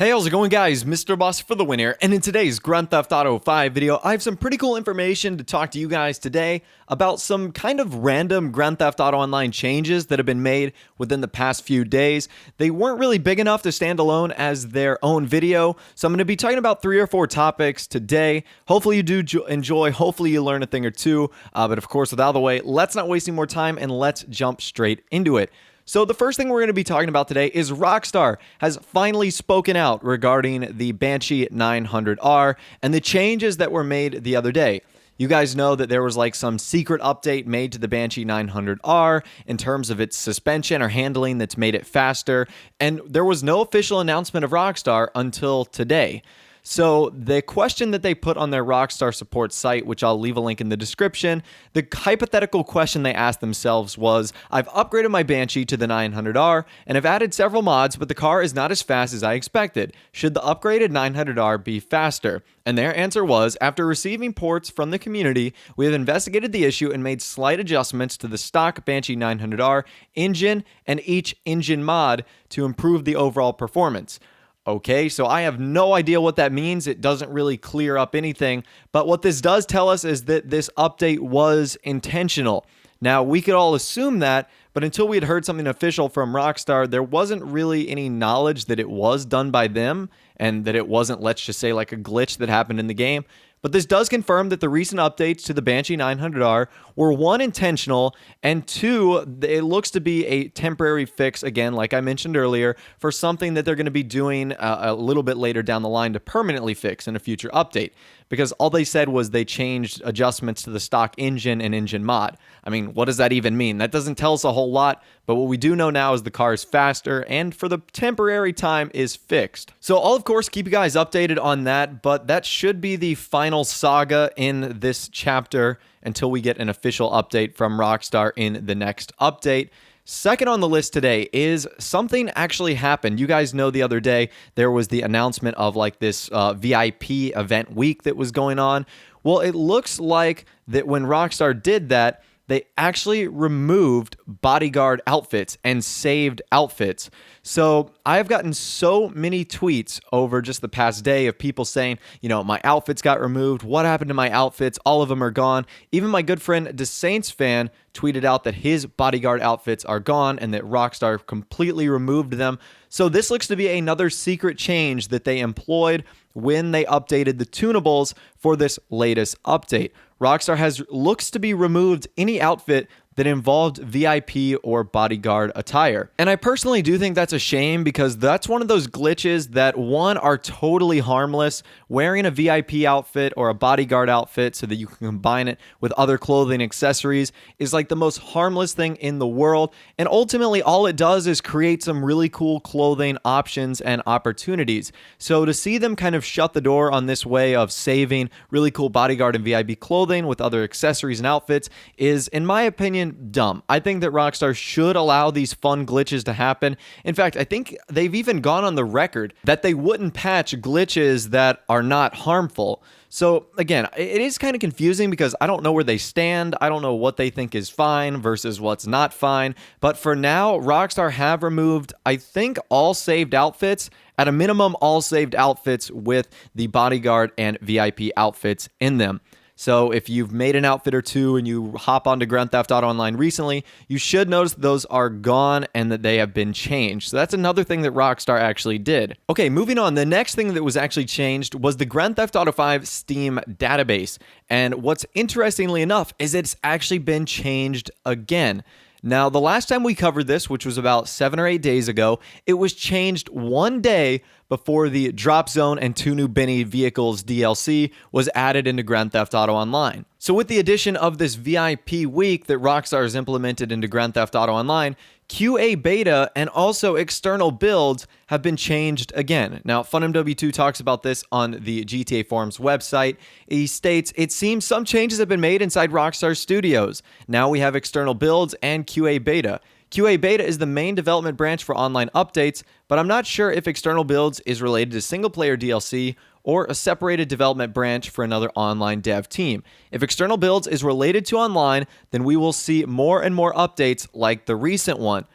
Hey, how's it going, guys? Mr. Boss for the win here, and in today's Grand Theft Auto 5 video, I have some pretty cool information to talk to you guys today about some kind of random Grand Theft Auto Online changes that have been made within the past few days. They weren't really big enough to stand alone as their own video, so I'm going to be talking about 3 or 4 topics today. Hopefully you do enjoy, hopefully you learn a thing or two, but of course, without the way, let's not waste any more time and let's jump straight into it. So the first thing we're going to be talking about today is Rockstar has finally spoken out regarding the Banshee 900R and the changes that were made the other day. You guys know that there was like some secret update made to the Banshee 900R in terms of its suspension or handling that's made it faster, and there was no official announcement of Rockstar until today. So the question that they put on their Rockstar support site, which I'll leave a link in the description, the hypothetical question they asked themselves was, I've upgraded my Banshee to the 900R and have added several mods, but the car is not as fast as I expected. Should the upgraded 900R be faster? And their answer was, after receiving ports from the community, we have investigated the issue and made slight adjustments to the stock Banshee 900R engine and each engine mod to improve the overall performance. Okay, so I have no idea what that means. It doesn't really clear up anything. But what this does tell us is that this update was intentional. Now, we could all assume that, but until we had heard something official from Rockstar, there wasn't really any knowledge that it was done by them and that it wasn't, let's just say, like a glitch that happened in the game. But this does confirm that the recent updates to the Banshee 900R were 1, intentional, and 2, it looks to be a temporary fix, again, like I mentioned earlier, for something that they're going to be doing a little bit later down the line to permanently fix in a future update. Because all they said was they changed adjustments to the stock engine and engine mod. I mean, what does that even mean? That doesn't tell us a whole lot, but what we do know now is the car is faster and for the temporary time is fixed. So I'll of course keep you guys updated on that, but that should be the final saga in this chapter until we get an official update from Rockstar in the next update. Second on the list today is something actually happened. You guys know the other day there was the announcement of like this VIP event week that was going on. Well, it looks like that when Rockstar did that, they actually removed bodyguard outfits and saved outfits. So I've gotten so many tweets over just the past day of people saying, you know, my outfits got removed. What happened to my outfits? All of them are gone. Even my good friend, DeSaints fan, tweeted out that his bodyguard outfits are gone and that Rockstar completely removed them. So this looks to be another secret change that they employed when they updated the tunables for this latest update. Rockstar looks to be removed any outfit that involved VIP or bodyguard attire. And I personally do think that's a shame because that's one of those glitches that, one, are totally harmless. Wearing a VIP outfit or a bodyguard outfit so that you can combine it with other clothing accessories is like the most harmless thing in the world. And ultimately, all it does is create some really cool clothing options and opportunities. So to see them kind of shut the door on this way of saving really cool bodyguard and VIP clothing with other accessories and outfits is, in my opinion, dumb. I think that Rockstar should allow these fun glitches to happen. In fact, I think they've even gone on the record that they wouldn't patch glitches that are not harmful. So again, it is kind of confusing because I don't know where they stand. I don't know what they think is fine versus what's not fine. But for now, Rockstar have removed, I think, all saved outfits. At a minimum, all saved outfits with the bodyguard and VIP outfits in them. So if you've made an outfit or two and you hop onto Grand Theft Auto Online recently, you should notice those are gone and that they have been changed. So that's another thing that Rockstar actually did. Okay, moving on. The next thing that was actually changed was the Grand Theft Auto 5 Steam database. And what's interestingly enough is it's actually been changed again. Now, the last time we covered this, which was about 7 or 8 days ago, it was changed one day before the Drop Zone and 2 new Benny vehicles DLC was added into Grand Theft Auto Online. So with the addition of this VIP week that Rockstar has implemented into Grand Theft Auto Online, QA beta and also external builds have been changed again. Now, FunMW2 talks about this on the GTA Forums website. He states, it seems some changes have been made inside Rockstar Studios. Now we have external builds and QA beta. QA Beta is the main development branch for online updates, but I'm not sure if external builds is related to single-player DLC or a separated development branch for another online dev team. If external builds is related to online, then we will see more and more updates like the recent one.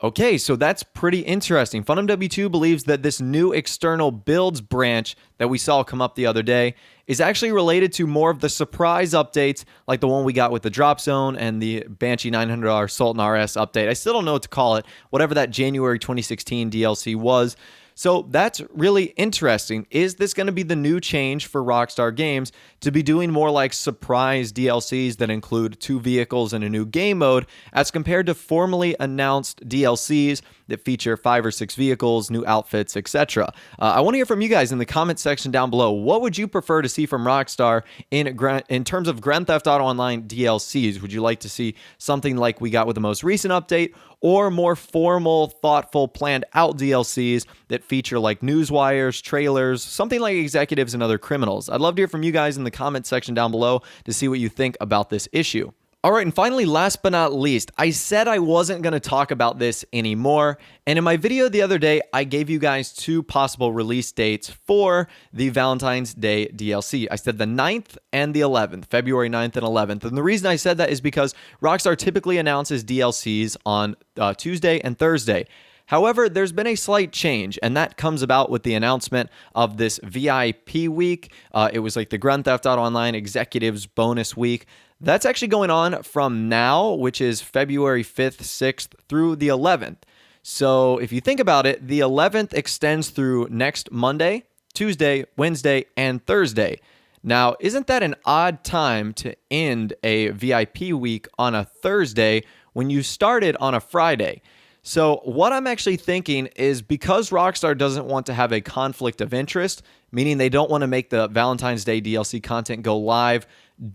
Okay, so that's pretty interesting. FunMW2 believes that this new external builds branch that we saw come up the other day is actually related to more of the surprise updates, like the one we got with the Drop Zone and the Banshee $900 Sultan RS update. I still don't know what to call it, whatever that January 2016 DLC was. So that's really interesting. Is this going to be the new change for Rockstar Games to be doing more like surprise DLCs that include 2 vehicles and a new game mode, as compared to formally announced DLCs that feature 5 or 6 vehicles, new outfits, etc.? I want to hear from you guys in the comment section down below. What would you prefer to see from Rockstar in terms of Grand Theft Auto Online DLCs? Would you like to see something like we got with the most recent update, or more formal, thoughtful, planned out DLCs that feature like news wires, trailers, something like Executives and Other Criminals? I'd love to hear from you guys in the comment section down below to see what you think about this issue. All right, and finally, last but not least, I said I wasn't going to talk about this anymore, and in my video the other day, I gave you guys 2 possible release dates for the Valentine's Day DLC. I said the 9th and the 11th, February 9th and 11th, and the reason I said that is because Rockstar typically announces DLCs on Tuesday and Thursday. However, there's been a slight change, and that comes about with the announcement of this VIP week. It was like the Grand Theft Auto Online Executives Bonus Week. That's actually going on from now, which is February 5th, 6th through the 11th. So if you think about it, the 11th extends through next Monday, Tuesday, Wednesday, and Thursday. Now, isn't that an odd time to end a VIP week on a Thursday when you started on a Friday? So what I'm actually thinking is, because Rockstar doesn't want to have a conflict of interest, meaning they don't want to make the Valentine's Day DLC content go live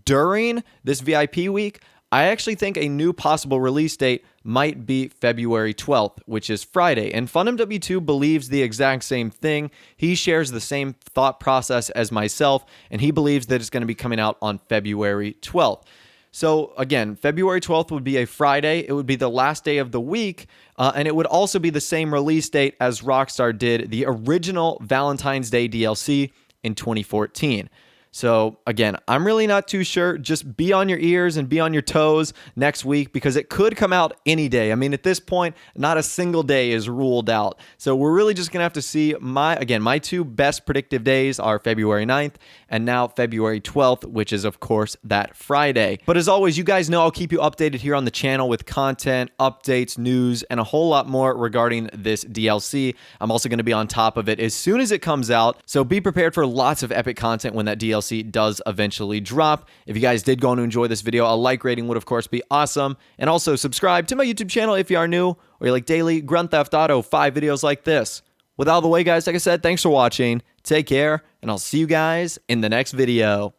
during this VIP week, I actually think a new possible release date might be February 12th, which is Friday. And FunMW2 believes the exact same thing. He shares the same thought process as myself, and he believes that it's going to be coming out on February 12th. So again, February 12th would be a Friday. It would be the last day of the week, and it would also be the same release date as Rockstar did the original Valentine's Day DLC in 2014. So again, I'm really not too sure. Just be on your ears and be on your toes next week, because it could come out any day. I mean, at this point, not a single day is ruled out. So we're really just going to have to see. My 2 best predictive days are February 9th and now February 12th, which is of course that Friday. But as always, you guys know I'll keep you updated here on the channel with content, updates, news, and a whole lot more regarding this DLC. I'm also going to be on top of it as soon as it comes out. So be prepared for lots of epic content when that DLC does eventually drop. If you guys did go on to enjoy this video, a like rating would of course be awesome. And also subscribe to my YouTube channel if you are new, or you like daily Grand Theft Auto 5 videos like this. With all the way, guys, like I said, thanks for watching. Take care, and I'll see you guys in the next video.